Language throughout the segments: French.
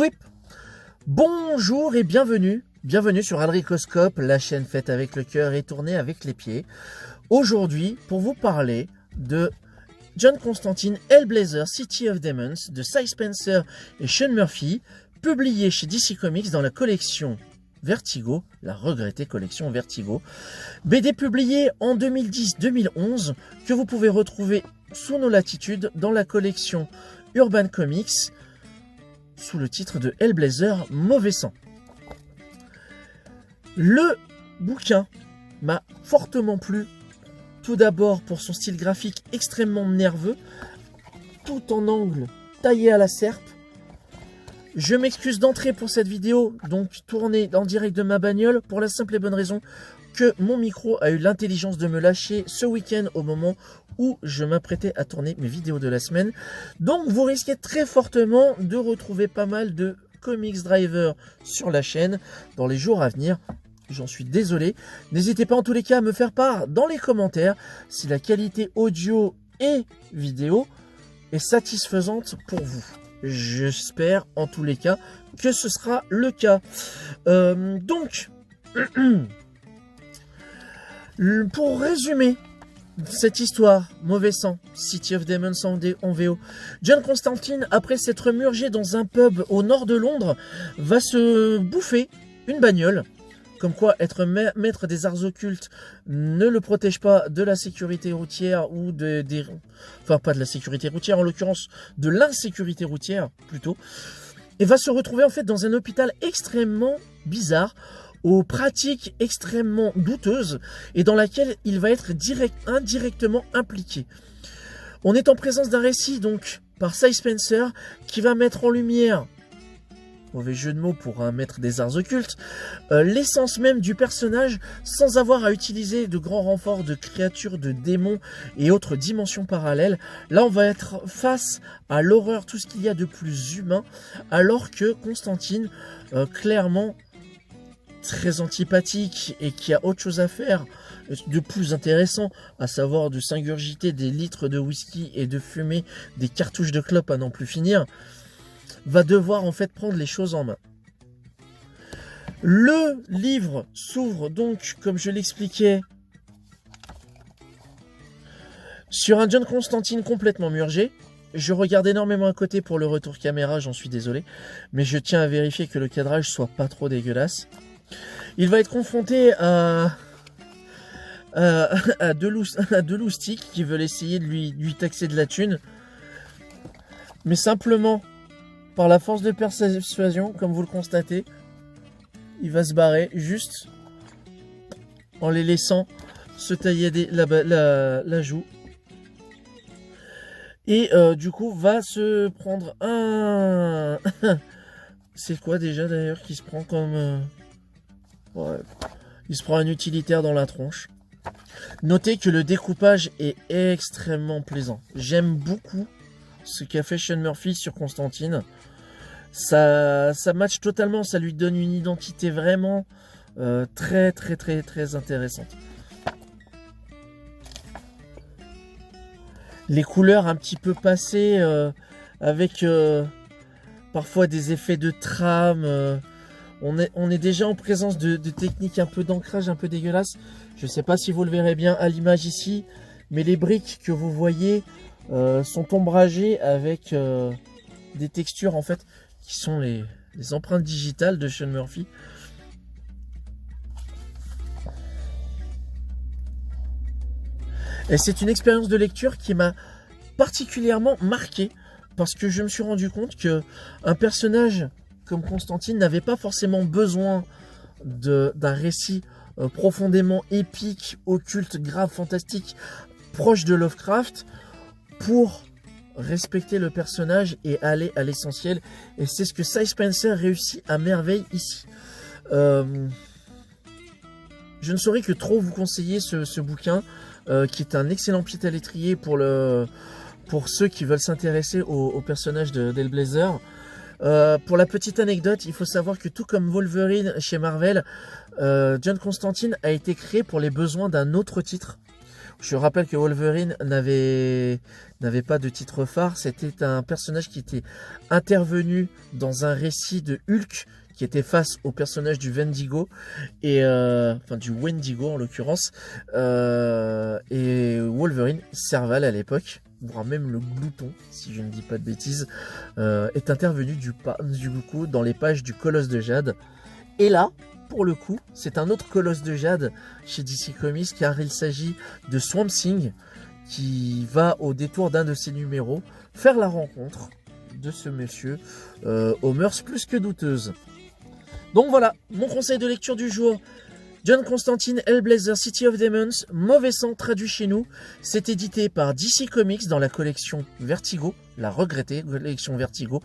Twip. Bonjour et bienvenue sur Aldricoscope, la chaîne faite avec le cœur et tournée avec les pieds. Aujourd'hui, pour vous parler de John Constantine Hellblazer City of Demons de Cy Spencer et Sean Murphy, publié chez DC Comics dans la collection Vertigo, la regrettée collection Vertigo. BD publiée en 2010-2011 que vous pouvez retrouver sous nos latitudes dans la collection Urban Comics sous le titre de Hellblazer Mauvais Sang. Le bouquin m'a fortement plu, tout d'abord pour son style graphique extrêmement nerveux, tout en angle taillé à la serpe. Je m'excuse d'entrée pour cette vidéo, donc tournée en direct de ma bagnole, pour la simple et bonne raison que mon micro a eu l'intelligence de me lâcher ce week-end au moment où je m'apprêtais à tourner mes vidéos de la semaine. Donc vous risquez très fortement de retrouver pas mal de Comics Driver sur la chaîne dans les jours à venir. J'en suis désolé. N'hésitez pas en tous les cas à me faire part dans les commentaires si la qualité audio et vidéo est satisfaisante pour vous. J'espère en tous les cas que ce sera le cas. Donc, pour résumer cette histoire, Mauvais Sang, City of Demons en VO, John Constantine, après s'être murgé dans un pub au nord de Londres, va se bouffer une bagnole. Comme quoi, être maître des arts occultes ne le protège pas de la sécurité routière ou enfin, pas de la sécurité routière, en l'occurrence de l'insécurité routière, plutôt. Et va se retrouver en fait dans un hôpital extrêmement bizarre, aux pratiques extrêmement douteuses, et dans laquelle il va être indirectement impliqué. On est en présence d'un récit, donc, par Cy Spencer, qui va mettre en lumière, mauvais jeu de mots pour un maître des arts occultes, l'essence même du personnage sans avoir à utiliser de grands renforts de créatures, de démons et autres dimensions parallèles. Là, on va être face à l'horreur, tout ce qu'il y a de plus humain, alors que Constantine, clairement très antipathique et qui a autre chose à faire de plus intéressant, à savoir de s'ingurgiter des litres de whisky et de fumer des cartouches de clopes à n'en plus finir, va devoir en fait prendre les choses en main. Le livre s'ouvre donc, comme je l'expliquais, sur un John Constantine complètement murgé. Je regarde énormément à côté pour le retour caméra, j'en suis désolé, mais je tiens à vérifier que le cadrage soit pas trop dégueulasse. Il va être confronté à deux loustiques qui veulent essayer de lui taxer de la thune, mais simplement par la force de persuasion, comme vous le constatez, il va se barrer juste en les laissant se tailler la joue. Et du coup, va se prendre un... C'est quoi déjà d'ailleurs qui se prend comme... Ouais. Il se prend un utilitaire dans la tronche. Notez que le découpage est extrêmement plaisant. J'aime beaucoup ce qu'a fait Sean Murphy sur Constantine. Ça match totalement, ça lui donne une identité vraiment très intéressante. Les couleurs un petit peu passées avec parfois des effets de trame. On est déjà en présence de techniques un peu d'ancrage, un peu dégueulasses. Je ne sais pas si vous le verrez bien à l'image ici, mais les briques que vous voyez sont ombragées avec des textures en fait qui sont les empreintes digitales de Sean Murphy. Et c'est une expérience de lecture qui m'a particulièrement marqué parce que je me suis rendu compte que un personnage comme Constantine n'avait pas forcément besoin d'un récit profondément épique, occulte, grave, fantastique, proche de Lovecraft, pour respecter le personnage et aller à l'essentiel. Et c'est ce que Cy Spencer réussit à merveille ici. Je ne saurais que trop vous conseiller ce bouquin, qui est un excellent pied à l'étrier pour ceux qui veulent s'intéresser au personnage d'Hellblazer. Pour la petite anecdote, il faut savoir que tout comme Wolverine chez Marvel, John Constantine a été créé pour les besoins d'un autre titre. Je rappelle que Wolverine n'avait pas de titre phare. C'était un personnage qui était intervenu dans un récit de Hulk qui était face au personnage du Wendigo, enfin du Wendigo en l'occurrence, et Wolverine, Serval à l'époque, voire même le Glouton, si je ne dis pas de bêtises, est intervenu du coup dans les pages du Colosse de Jade. Et là, pour le coup, c'est un autre Colosse de Jade chez DC Comics, car il s'agit de Swamp Thing, qui va au détour d'un de ses numéros faire la rencontre de ce monsieur aux mœurs plus que douteuses. Donc voilà, mon conseil de lecture du jour, John Constantine, Hellblazer, City of Demons, Mauvais Sang traduit chez nous. C'est édité par DC Comics dans la collection Vertigo, la regrettée collection Vertigo,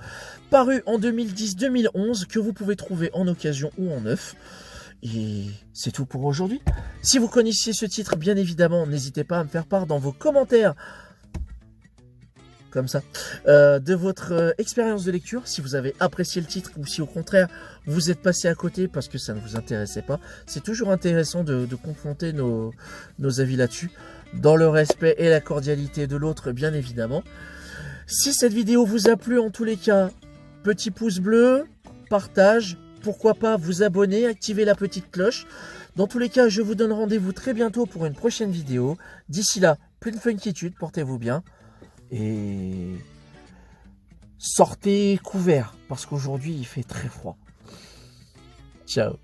paru en 2010-2011, que vous pouvez trouver en occasion ou en neuf. Et c'est tout pour aujourd'hui. Si vous connaissiez ce titre, bien évidemment, n'hésitez pas à me faire part dans vos commentaires, comme ça, de votre expérience de lecture, si vous avez apprécié le titre ou si au contraire vous êtes passé à côté parce que ça ne vous intéressait pas. C'est toujours intéressant de confronter nos avis là-dessus, dans le respect et la cordialité de l'autre, bien évidemment. Si cette vidéo vous a plu, en tous les cas, petit pouce bleu, partage, pourquoi pas vous abonner, activer la petite cloche. Dans tous les cas, je vous donne rendez-vous très bientôt pour une prochaine vidéo. D'ici là, plein de funkitude, portez-vous bien. Et sortez couverts parce qu'aujourd'hui il fait très froid. Ciao.